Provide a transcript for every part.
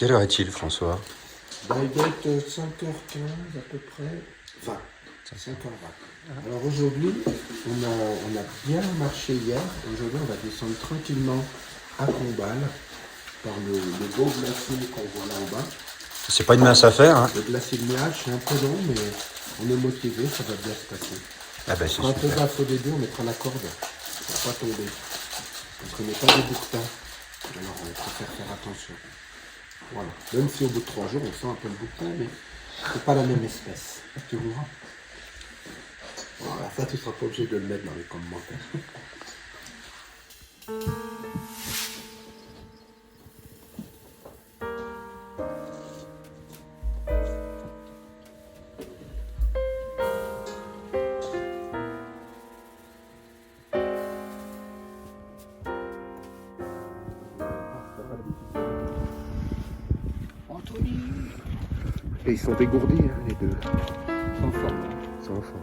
Quelle heure est-il, François? Ben, il doit être 5h15 à peu près, 20, 5h20. Alors aujourd'hui, on a bien marché hier. Aujourd'hui, on va descendre tranquillement à Combal par le beau glacier qu'on voit là en bas. C'est pas une mince affaire, hein? Le glacier de Miage, c'est un peu long, mais on est motivé, ça va bien se passer. Ah ben On c'est fera un peu super. gaffe au début, on mettra la corde pour pas tomber. Parce qu'on n'est pas des bouquetins. Alors on préfère faire attention. Voilà. Même si au bout de 3 jours, on sent un peu le bouquetin, mais c'est pas la même espèce. Tu vois. Voilà, ça tu seras pas obligé de le mettre dans les commentaires. Et ils sont dégourdis, hein, les deux. Sans forme. Sans forme.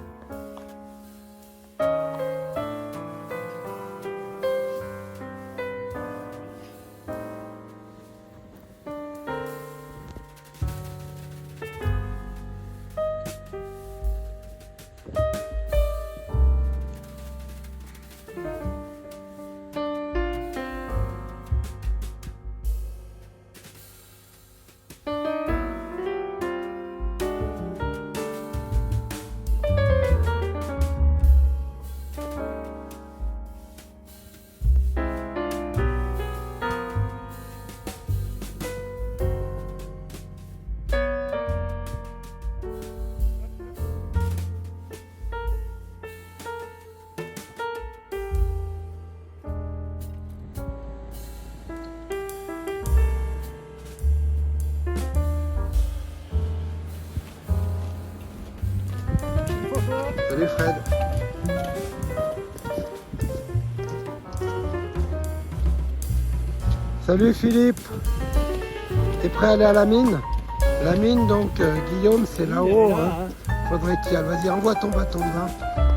Salut Fred. Salut Philippe. T'es prêt à aller à la mine? La mine donc Guillaume c'est là-haut. Hein. Faudrait qu'il y aille. Vas-y, envoie ton bâton de vin.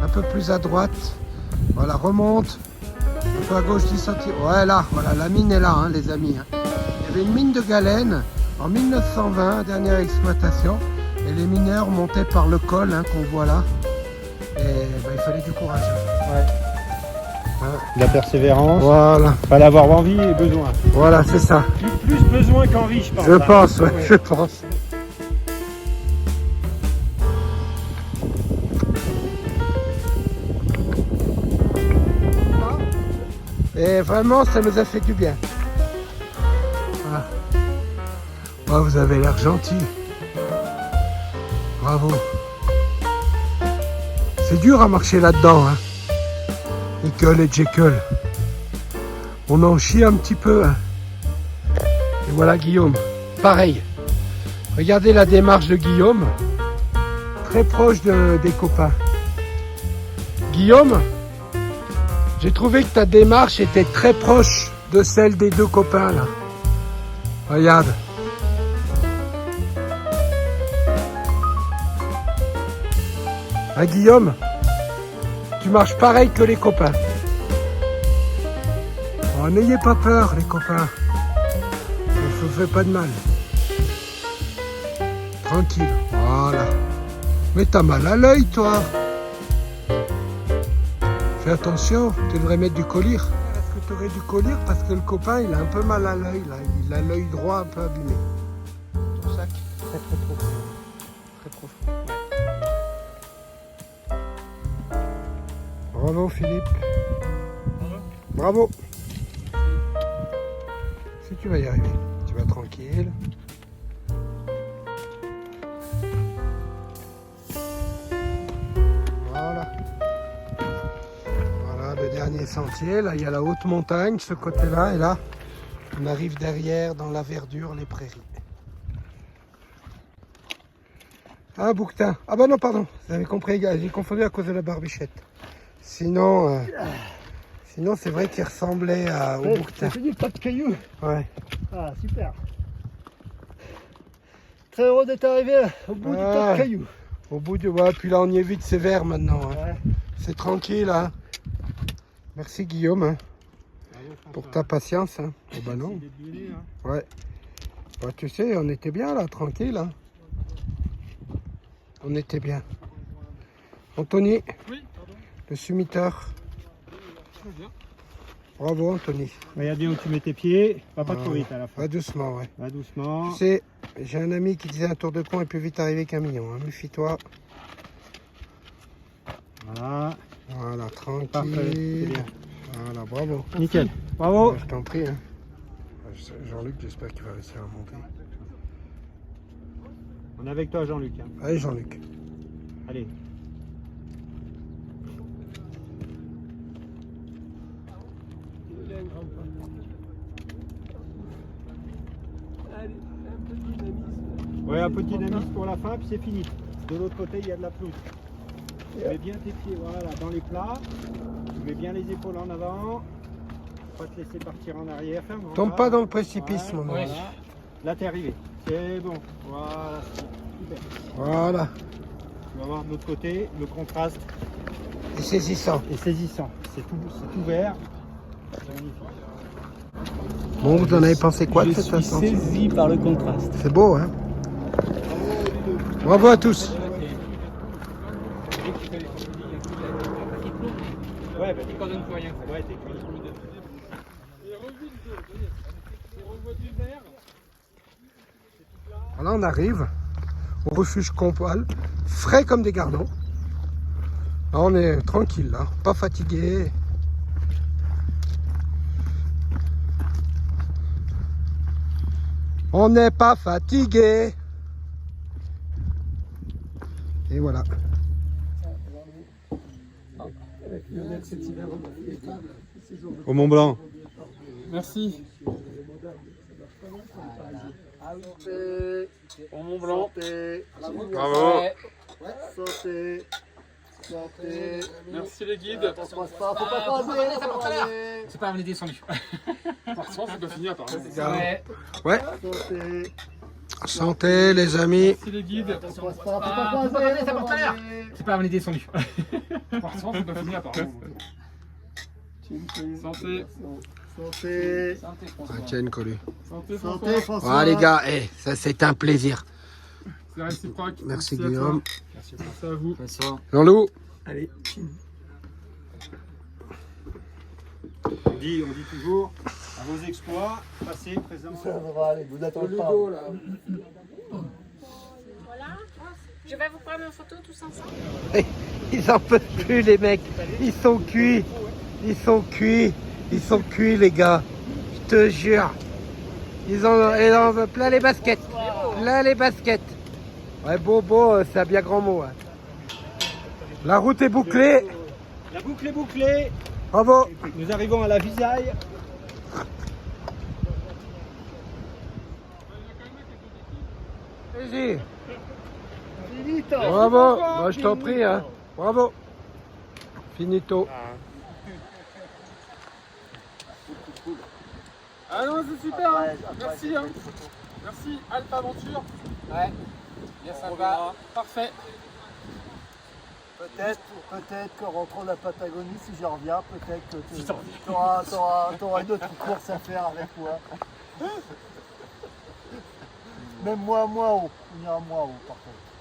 Un peu plus à droite. Voilà, remonte. Un peu à gauche 10 cm. Ouais là, voilà, la mine est là hein, les amis. Hein. Il y avait une mine de galène en 1920, dernière exploitation. Et les mineurs montaient par le col hein, qu'on voit là. Et ben, il fallait du courage. Ouais. De la persévérance. Voilà, Fallait avoir envie et besoin. voilà, c'est ça. Plus besoin qu'envie, je pense. Je pense, ouais, je pense. Et vraiment, ça nous a fait du bien. Voilà. Oh, vous avez l'air gentil. Bravo. C'est dur à marcher là-dedans, hein. Nickel et Jekyll. On en chie un petit peu, hein. Et voilà Guillaume. Pareil. Regardez la démarche de Guillaume. Très proche des copains. Guillaume, j'ai trouvé que ta démarche était très proche de celle des deux copains là. Regarde. Hein, Guillaume, tu marches pareil que les copains. Oh, n'ayez pas peur les copains. Ça ne fait pas de mal. Tranquille. Voilà. Mais t'as mal à l'œil toi. Fais attention, tu devrais mettre du collyre. Est-ce que tu aurais du collyre parce que le copain il a un peu mal à l'œil là. Il a l'œil droit un peu abîmé. Ton sac très profond. Très profond. Bravo Philippe. Bravo. Si tu vas y arriver, tu vas tranquille. Voilà. Voilà le dernier sentier. Là, il y a la haute montagne, ce côté-là. Et là, on arrive derrière dans la verdure, les prairies. Ah, bouquetin. Ah bah non, pardon. Vous avez compris, gars. J'ai confondu à cause de la barbichette. Sinon, c'est vrai qu'il ressemblait au bouquetin. Ça fait du pas de cailloux. Ouais. Ah, super. Très heureux d'être arrivé au bout du tas de cailloux. Au bout de... Ouais, puis là, on y évite sévère maintenant. Hein. Ouais. C'est tranquille. Hein. Merci Guillaume hein, pour ta patience. Hein. Oh bah non. Ouais. Bah, tu sais, on était bien là, tranquille. Hein. On était bien. Anthony, Oui, pardon. le summiteur. Bravo, Anthony. Regarde bien où tu mets tes pieds. Va pas trop vite à la fin. Va doucement, ouais. Va doucement. Tu sais, j'ai un ami qui disait un tour de con est plus vite arrivé qu'un million. Hein. Méfie-toi. Voilà. Voilà, Parfait. C'est tranquille. bien. Voilà, bravo. Nickel. Bravo. Ouais, je t'en prie. Hein. Jean-Luc, j'espère qu'il va réussir à monter. On est avec toi, Jean-Luc. Hein. Allez, Jean-Luc. Allez. Ouais, un peu de dynamisme pour la fin, puis c'est fini. De l'autre côté, il y a de la pelouse. Tu mets bien tes pieds voilà, dans les plats. Tu mets bien les épaules en avant. Pas te laisser partir en arrière. Voilà. Tombe pas dans le précipice, Voilà, mon ami. voilà. Là, t'es arrivé. C'est bon. Voilà, c'est super. Voilà. Tu vas voir de l'autre côté, le contraste Et saisissant. est saisissant. C'est tout vert. C'est magnifique. Bon, vous en avez pensé quoi de Je cette suis ascension? saisi par le contraste. C'est beau, hein? Bravo à tous. Ouais, bah, tu ne donnes plus rien. Ouais, t'es cuit. Là, on arrive au refuge Compoil, frais comme des gardons. Là, on est tranquille, là, pas fatigué. On n'est pas fatigué. Et voilà. Au Mont Blanc. Merci. Au Mont Blanc. Bravo. Santé. Santé. Merci les guides. Faut pas croiser. C'est pas, on est descendu. Forcément, ça doit finir par Ouais. Ouais. Santé, les amis. Merci les guides. Faut pas croiser. C'est pas, on est descendu. Forcément, ça doit finir par Santé. Santé. Santé, Ah, François. tiens, une collue. Santé, Santé, François. François. Les gars, ça c'est un plaisir. C'est réciproque. Merci à toi. Guillaume. Merci à vous. Jean-Loup. Allez. On dit toujours à vos exploits, passé, présent. Voilà. Je vais vous prendre une photo tous ensemble. Ils en peuvent plus les mecs. Ils sont cuits. Ils sont cuits. Ils sont cuits les gars. Je te jure. Ils en veulent plein les baskets. Plein les baskets. Ouais, beau, c'est un bien grand mot. Hein. La route est bouclée. La boucle est bouclée. Bravo. Nous arrivons à la Visaille. Vas-y. Bravo. Bah, je t'en prie. Hein. Bravo. Finito. Ah non, c'est super. Merci. Hein. Merci, Alpha Aventure. Ouais. Bien sympa. Parfait. Peut-être qu'en rentrant de la Patagonie, si j'y reviens, peut-être que tu auras une autre course à faire avec moi. Même moi, moi haut. On ira moi haut, par contre.